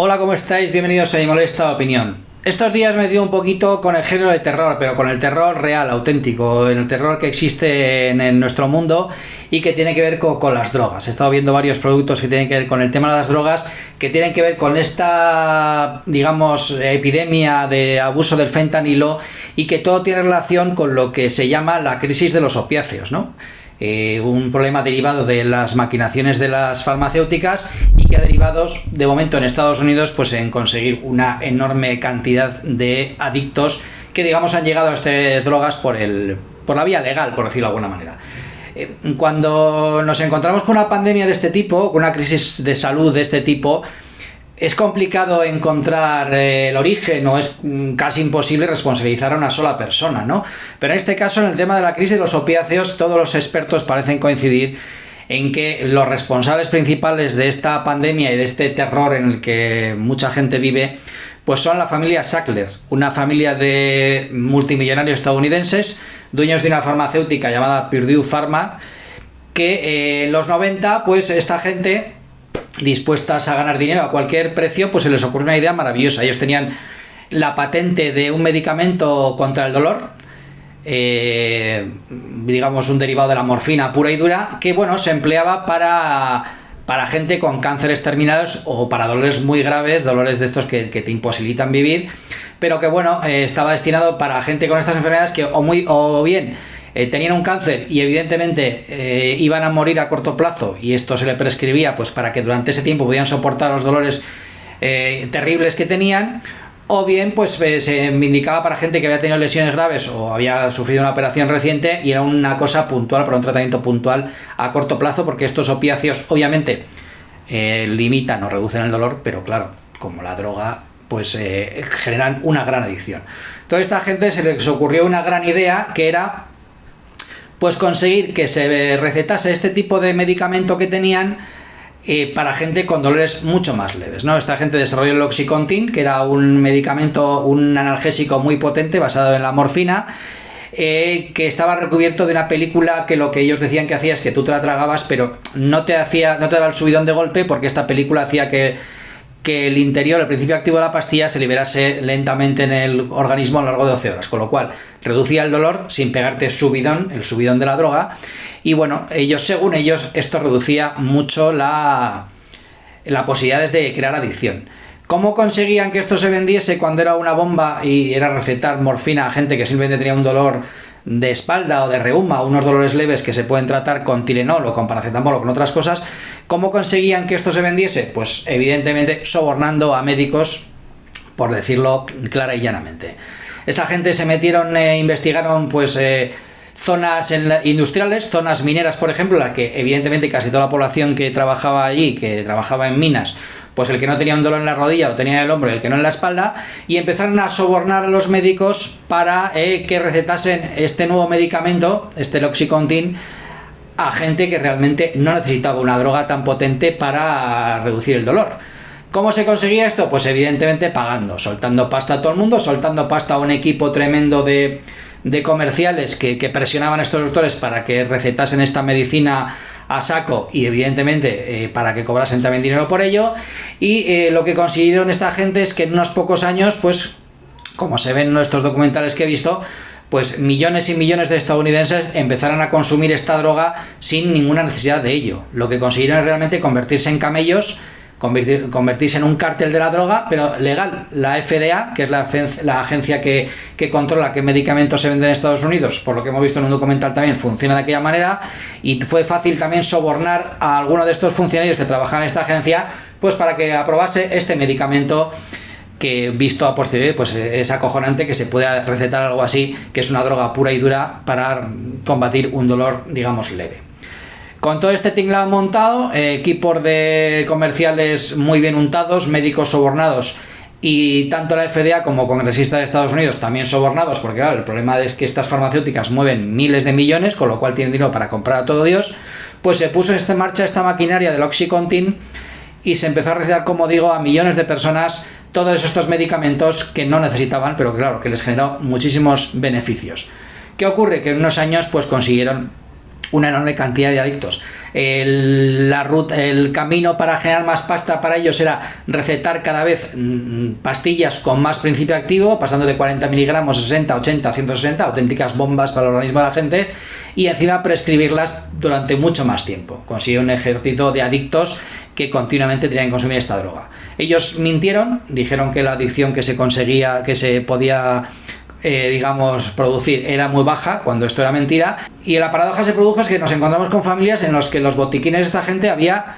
Hola, ¿cómo estáis? Bienvenidos a Mi Molesta Opinión. Estos días me dio un poquito con el género de terror, pero con el terror real, auténtico, el terror que existe en nuestro mundo y que tiene que ver con las drogas. He estado viendo varios productos que tienen que ver con el tema de las drogas, que tienen que ver con esta, digamos, epidemia de abuso del fentanilo y que todo tiene relación con lo que se llama la crisis de los opiáceos, ¿no? Un problema derivado de las maquinaciones de las farmacéuticas y que ha derivado de momento en Estados Unidos pues en conseguir una enorme cantidad de adictos que digamos han llegado a estas drogas por la vía legal, por decirlo de alguna manera. Cuando nos encontramos con una pandemia de este tipo, con una crisis de salud de este tipo, es complicado encontrar el origen o es casi imposible responsabilizar a una sola persona, ¿no? Pero en este caso, en el tema de la crisis de los opiáceos, todos los expertos parecen coincidir en que los responsables principales de esta pandemia y de este terror en el que mucha gente vive, pues son la familia Sackler, una familia de multimillonarios estadounidenses, dueños de una farmacéutica llamada Purdue Pharma, que en los 90, pues esta gente, dispuestas a ganar dinero a cualquier precio, pues se les ocurrió una idea maravillosa. Ellos tenían la patente de un medicamento contra el dolor, digamos un derivado de la morfina pura y dura, que bueno, se empleaba para gente con cánceres terminales o para dolores muy graves, dolores de estos que te imposibilitan vivir, pero que bueno, estaba destinado para gente con estas enfermedades que o bien tenían un cáncer y evidentemente iban a morir a corto plazo y esto se le prescribía pues para que durante ese tiempo pudieran soportar los dolores terribles que tenían, o bien pues se indicaba para gente que había tenido lesiones graves o había sufrido una operación reciente y era una cosa puntual, para un tratamiento puntual a corto plazo, porque estos opiáceos obviamente limitan o reducen el dolor, pero claro, como la droga pues generan una gran adicción. Toda esta gente se les ocurrió una gran idea, que era pues conseguir que se recetase este tipo de medicamento que tenían para gente con dolores mucho más leves, ¿no? Esta gente desarrolló el Oxycontin, que era un medicamento, un analgésico muy potente basado en la morfina, que estaba recubierto de una película que lo que ellos decían que hacía es que tú te la tragabas, pero no te daba el subidón de golpe, porque esta película hacía que el interior, el principio activo de la pastilla, se liberase lentamente en el organismo a lo largo de 12 horas, con lo cual reducía el dolor sin pegarte el subidón de la droga. Y bueno, según ellos, esto reducía mucho la posibilidades de crear adicción. ¿Cómo conseguían que esto se vendiese cuando era una bomba y era recetar morfina a gente que simplemente tenía un dolor de espalda o de reuma, unos dolores leves que se pueden tratar con Tylenol o con paracetamol o con otras cosas? ¿Cómo conseguían que esto se vendiese? Pues evidentemente sobornando a médicos, por decirlo clara y llanamente. Esta gente se metieron, investigaron pues zonas industriales, zonas mineras, por ejemplo, en la que evidentemente casi toda la población que trabajaba allí, que trabajaba en minas, pues el que no tenía un dolor en la rodilla lo tenía en el hombro y el que no en la espalda, y empezaron a sobornar a los médicos para que recetasen este nuevo medicamento, el Oxycontin, a gente que realmente no necesitaba una droga tan potente para reducir el dolor. ¿Cómo se conseguía esto? Pues evidentemente pagando, soltando pasta a todo el mundo, soltando pasta a un equipo tremendo de comerciales que presionaban a estos doctores para que recetasen esta medicina a saco y evidentemente para que cobrasen también dinero por ello. Y lo que consiguieron esta gente es que en unos pocos años, pues como se ven en estos documentales que he visto, pues millones y millones de estadounidenses empezaron a consumir esta droga sin ninguna necesidad de ello. Lo que consiguieron es realmente convertirse en camellos, convertirse en un cártel de la droga, pero legal. La FDA, que es la agencia que controla qué medicamentos se venden en Estados Unidos, por lo que hemos visto en un documental también, funciona de aquella manera, y fue fácil también sobornar a alguno de estos funcionarios que trabajan en esta agencia, pues para que aprobase este medicamento, que visto a posteriori pues es acojonante que se pueda recetar algo así, que es una droga pura y dura para combatir un dolor, digamos, leve. Con todo este tinglado montado, equipos de comerciales muy bien untados, médicos sobornados, y tanto la FDA como congresistas de Estados Unidos también sobornados, porque claro, el problema es que estas farmacéuticas mueven miles de millones, con lo cual tienen dinero para comprar a todo Dios, pues se puso en marcha esta maquinaria del Oxycontin y se empezó a recetar, como digo, a millones de personas todos estos medicamentos que no necesitaban, pero claro, que les generó muchísimos beneficios. ¿Qué ocurre? Que en unos años pues consiguieron una enorme cantidad de adictos. el camino para generar más pasta para ellos era recetar cada vez pastillas con más principio activo, pasando de 40 miligramos, 60, 80, 160, auténticas bombas para el organismo de la gente, y encima prescribirlas durante mucho más tiempo. Consigue un ejército de adictos que continuamente tenían que consumir esta droga. Ellos mintieron, dijeron que la adicción que se conseguía, que se podía producir era muy baja, cuando esto era mentira, y la paradoja se produjo es que nos encontramos con familias en las que los botiquines de esta gente había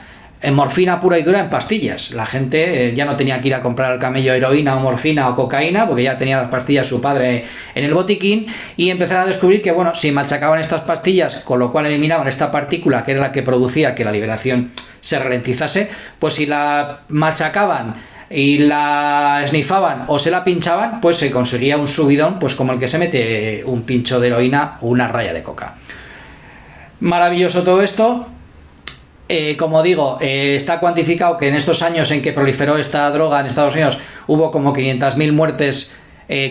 morfina pura y dura en pastillas. La gente ya no tenía que ir a comprar al camello heroína o morfina o cocaína, porque ya tenía las pastillas su padre en el botiquín, y empezaron a descubrir que, bueno, si machacaban estas pastillas, con lo cual eliminaban esta partícula que era la que producía que la liberación se ralentizase, pues si la machacaban y la esnifaban o se la pinchaban, pues se conseguía un subidón, pues como el que se mete un pincho de heroína o una raya de coca. Maravilloso todo esto. Como digo, está cuantificado que en estos años en que proliferó esta droga en Estados Unidos hubo como 500.000 muertes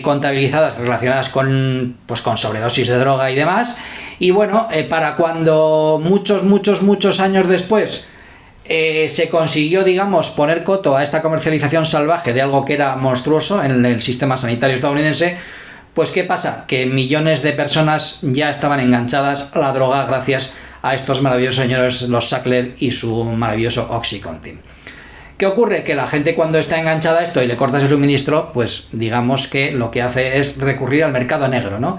contabilizadas relacionadas con sobredosis de droga y demás. Y bueno, para cuando muchos años después se consiguió, digamos, poner coto a esta comercialización salvaje de algo que era monstruoso en el sistema sanitario estadounidense, pues ¿qué pasa? Que millones de personas ya estaban enganchadas a la droga gracias a estos maravillosos señores, los Sackler y su maravilloso OxyContin. ¿Qué ocurre? Que la gente, cuando está enganchada a esto y le cortas el suministro, pues digamos que lo que hace es recurrir al mercado negro, ¿no?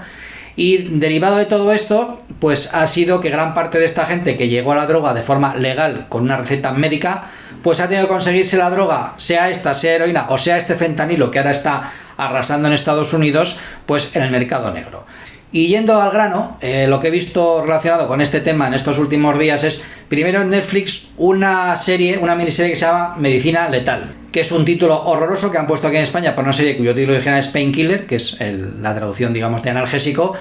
Y derivado de todo esto, pues ha sido que gran parte de esta gente que llegó a la droga de forma legal con una receta médica, pues ha tenido que conseguirse la droga, sea esta, sea heroína o sea este fentanilo que ahora está arrasando en Estados Unidos, pues en el mercado negro. Y yendo al grano, lo que he visto relacionado con este tema en estos últimos días es, primero en Netflix, una miniserie que se llama Medicina Letal, que es un título horroroso que han puesto aquí en España por una serie cuyo título original es Painkiller, que es la traducción, digamos, de analgésico.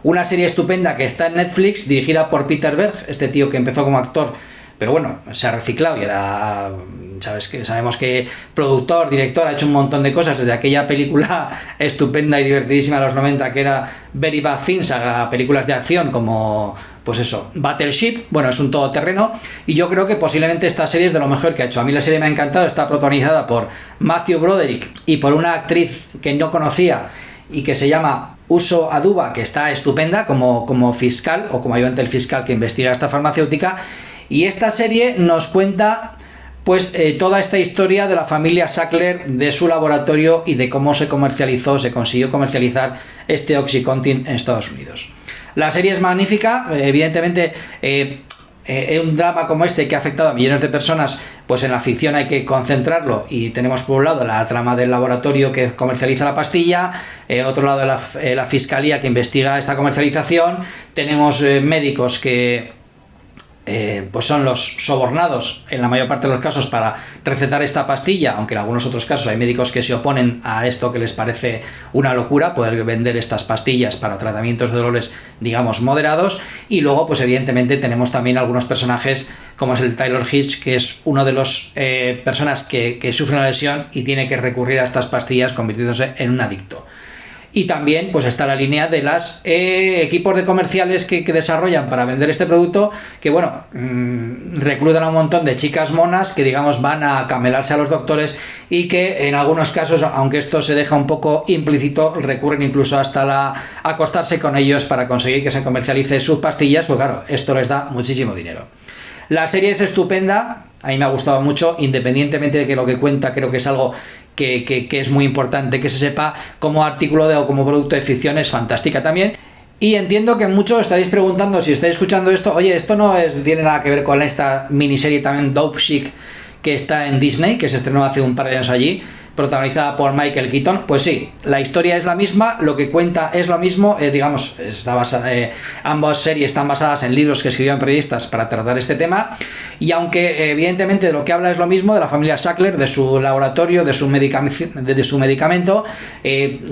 Una serie estupenda que está en Netflix, dirigida por Peter Berg, este tío que empezó como actor, pero bueno, se ha reciclado y era, sabemos que productor, director, ha hecho un montón de cosas, desde aquella película estupenda y divertidísima de los 90 que era Very Bad Things, a películas de acción como, pues eso, Battleship. Bueno, es un todoterreno, y yo creo que posiblemente esta serie es de lo mejor que ha hecho. A mí la serie me ha encantado, está protagonizada por Matthew Broderick y por una actriz que no conocía y que se llama Uso Aduba, que está estupenda como fiscal o como ayudante del fiscal que investiga esta farmacéutica. Y esta serie nos cuenta pues toda esta historia de la familia Sackler, de su laboratorio y de cómo se consiguió comercializar este OxyContin en Estados Unidos. La serie es magnífica, evidentemente un drama como este que ha afectado a millones de personas, pues en la ficción hay que concentrarlo, y tenemos por un lado la trama del laboratorio que comercializa la pastilla, otro lado la fiscalía que investiga esta comercialización, tenemos médicos que pues son los sobornados en la mayor parte de los casos para recetar esta pastilla, aunque en algunos otros casos hay médicos que se oponen a esto, que les parece una locura poder vender estas pastillas para tratamientos de dolores, digamos, moderados. Y luego, pues evidentemente tenemos también algunos personajes como es el Taylor Hitch, que es uno de los personas que sufre una lesión y tiene que recurrir a estas pastillas convirtiéndose en un adicto. Y también pues está la línea de los equipos de comerciales que desarrollan para vender este producto, que bueno, reclutan a un montón de chicas monas que, digamos, van a camelarse a los doctores, y que en algunos casos, aunque esto se deja un poco implícito, recurren incluso hasta acostarse con ellos para conseguir que se comercialice sus pastillas, pues claro, esto les da muchísimo dinero. La serie es estupenda, a mí me ha gustado mucho, independientemente de que lo que cuenta creo que es algo que es muy importante que se sepa. Como artículo o como producto de ficción es fantástica también. Y entiendo que muchos estaréis preguntando, si estáis escuchando esto, oye, esto no tiene nada que ver con esta miniserie también Dope Chic que está en Disney, que se estrenó hace un par de años allí, protagonizada por Michael Keaton. Pues sí, la historia es la misma, lo que cuenta es lo mismo, ambas series están basadas en libros que escribieron periodistas para tratar este tema, y aunque evidentemente de lo que habla es lo mismo, de la familia Sackler, de su laboratorio, de su medicamento,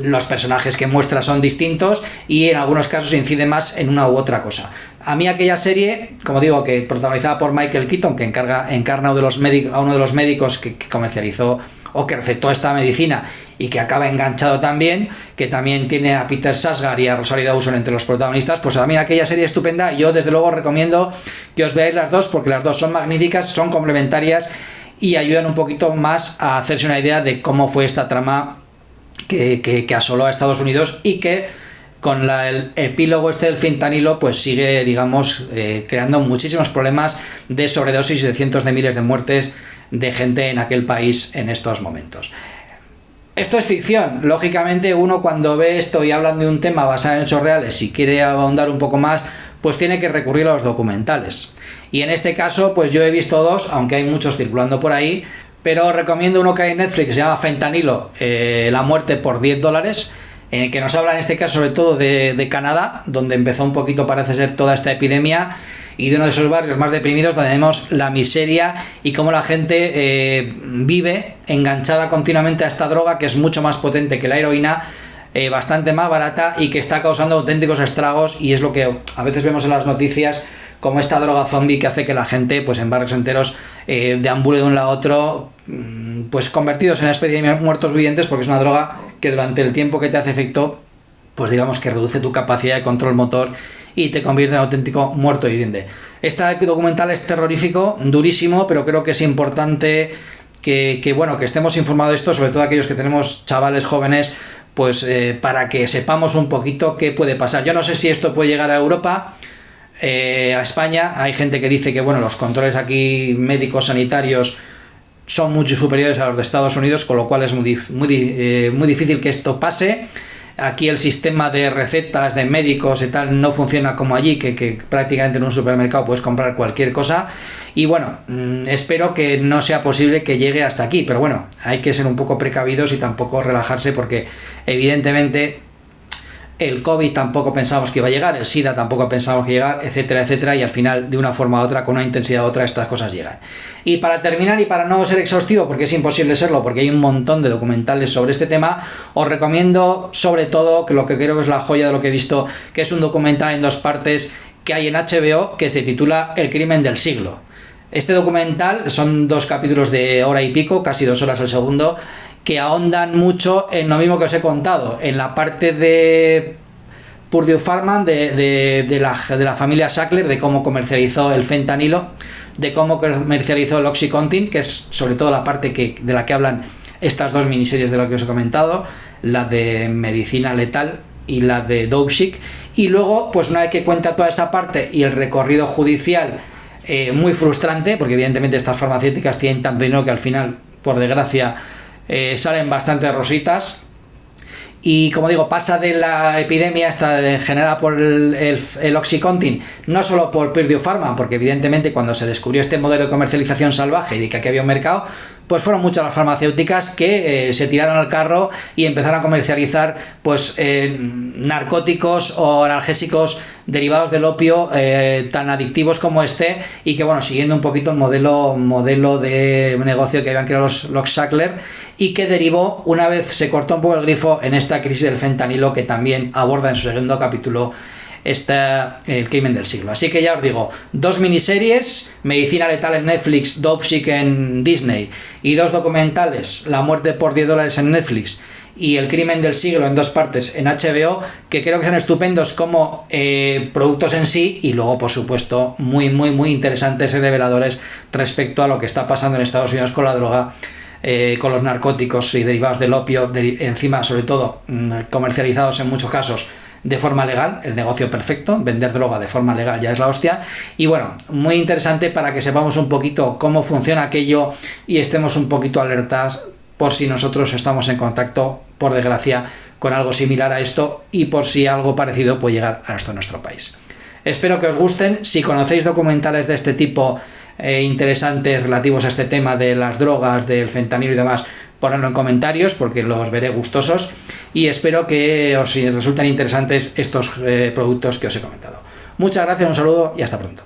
los personajes que muestra son distintos y en algunos casos incide más en una u otra cosa. A mí aquella serie, como digo, que protagonizada por Michael Keaton, que encarna a uno de los médicos que comercializó o que recetó esta medicina y que acaba enganchado también, que también tiene a Peter Sarsgaard y a Rosario Dawson entre los protagonistas, pues también aquella serie estupenda. Yo desde luego recomiendo que os veáis las dos, porque las dos son magníficas, son complementarias y ayudan un poquito más a hacerse una idea de cómo fue esta trama que asoló a Estados Unidos y que con el epílogo este del fentanilo pues sigue, digamos, creando muchísimos problemas de sobredosis y de cientos de miles de muertes de gente en aquel país en estos momentos. Esto es ficción, lógicamente uno cuando ve esto y hablan de un tema basado en hechos reales, si quiere ahondar un poco más, pues tiene que recurrir a los documentales. Y en este caso, pues yo he visto dos, aunque hay muchos circulando por ahí, pero recomiendo uno que hay en Netflix, se llama Fentanilo, la muerte por $10, en el que nos habla en este caso sobre todo de Canadá, donde empezó un poquito parece ser toda esta epidemia, y de uno de esos barrios más deprimidos donde vemos la miseria y cómo la gente vive enganchada continuamente a esta droga que es mucho más potente que la heroína, bastante más barata y que está causando auténticos estragos, y es lo que a veces vemos en las noticias como esta droga zombie que hace que la gente pues en barrios enteros deambule de un lado a otro, pues convertidos en una especie de muertos vivientes, porque es una droga que durante el tiempo que te hace efecto pues digamos que reduce tu capacidad de control motor y te convierte en auténtico muerto viviente. Este documental es terrorífico, durísimo, pero creo que es importante que bueno, que estemos informados de esto, sobre todo aquellos que tenemos chavales jóvenes, pues para que sepamos un poquito qué puede pasar. Yo no sé si esto puede llegar a Europa, a España. Hay gente que dice que bueno, los controles aquí médicos sanitarios son mucho superiores a los de Estados Unidos, con lo cual es muy difícil que esto pase. Aquí el sistema de recetas de médicos y tal no funciona como allí, que prácticamente en un supermercado puedes comprar cualquier cosa. Y bueno, espero que no sea posible que llegue hasta aquí, pero bueno, hay que ser un poco precavidos y tampoco relajarse, porque evidentemente el COVID tampoco pensamos que iba a llegar, el SIDA tampoco pensamos que iba a llegar, etcétera, etcétera, y al final, de una forma u otra, con una intensidad u otra, estas cosas llegan. Y para terminar, y para no ser exhaustivo, porque es imposible serlo, porque hay un montón de documentales sobre este tema, os recomiendo sobre todo, que lo que creo que es la joya de lo que he visto, que es un documental en 2 partes que hay en HBO, que se titula El crimen del siglo. Este documental son 2 capítulos de hora y pico, casi 2 horas el segundo, que ahondan mucho en lo mismo que os he contado, en la parte de Purdue Pharma, de la familia Sackler, de cómo comercializó el fentanilo, de cómo comercializó el Oxycontin, que es sobre todo la parte de la que hablan estas 2 miniseries de lo que os he comentado, la de medicina letal y la de Dopesick. Y luego, pues una vez que cuenta toda esa parte y el recorrido judicial, muy frustrante, porque evidentemente estas farmacéuticas tienen tanto dinero que al final, por desgracia, salen bastante rositas. Y como digo, pasa de la epidemia esta generada por el Oxycontin, no solo por Purdue Pharma, porque evidentemente cuando se descubrió este modelo de comercialización salvaje y de que aquí había un mercado, pues fueron muchas las farmacéuticas que se tiraron al carro y empezaron a comercializar pues narcóticos o analgésicos derivados del opio tan adictivos como este, y que bueno, siguiendo un poquito el modelo de negocio que habían creado los Sackler, y que derivó, una vez se cortó un poco el grifo, en esta crisis del fentanilo, que también aborda en su segundo capítulo el crimen del siglo. Así que ya os digo, 2 miniseries, Medicina letal en Netflix, Dopesick en Disney, y 2 documentales, La muerte por $10 en Netflix y El crimen del siglo en 2 partes en HBO, que creo que son estupendos como productos en sí, y luego por supuesto muy interesantes y reveladores respecto a lo que está pasando en Estados Unidos con la droga, con los narcóticos y derivados del opio, encima sobre todo comercializados en muchos casos de forma legal, el negocio perfecto, vender droga de forma legal ya es la hostia. Y bueno, muy interesante para que sepamos un poquito cómo funciona aquello y estemos un poquito alertas por si nosotros estamos en contacto, por desgracia, con algo similar a esto, y por si algo parecido puede llegar a nuestro país. Espero que os gusten. Si conocéis documentales de este tipo interesantes relativos a este tema de las drogas, del fentanilo y demás, ponedlo en comentarios porque los veré gustosos, y espero que os resulten interesantes estos productos que os he comentado. Muchas gracias, un saludo y hasta pronto.